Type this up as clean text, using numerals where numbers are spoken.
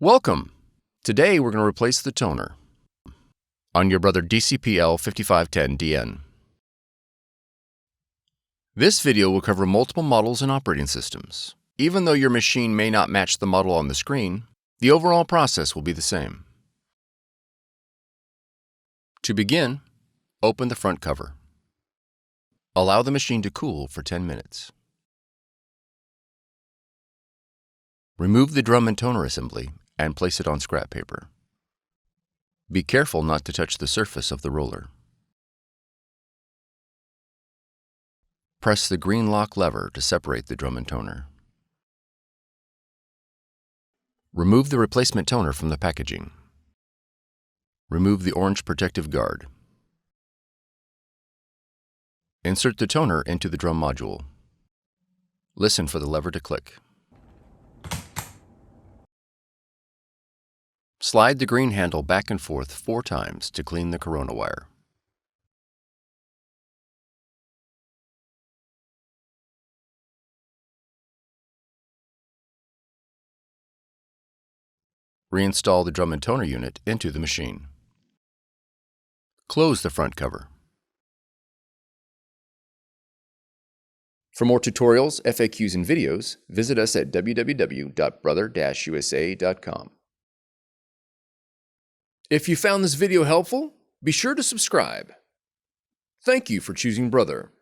Welcome! Today we're going to replace the toner on your Brother DCP L5510DN. This video will cover multiple models and operating systems. Even though your machine may not match the model on the screen, the overall process will be the same. To begin, open the front cover. Allow the machine to cool for 10 minutes. Remove the drum and toner assembly and place it on scrap paper. Be careful not to touch the surface of the roller. Press the green lock lever to separate the drum and toner. Remove the replacement toner from the packaging. Remove the orange protective guard. Insert the toner into the drum module. Listen for the lever to click. Slide the green handle back and forth 4 times to clean the corona wire. Reinstall the drum and toner unit into the machine. Close the front cover. For more tutorials, FAQs, and videos, visit us at www.brother-usa.com. If you found this video helpful, be sure to subscribe. Thank you for choosing Brother.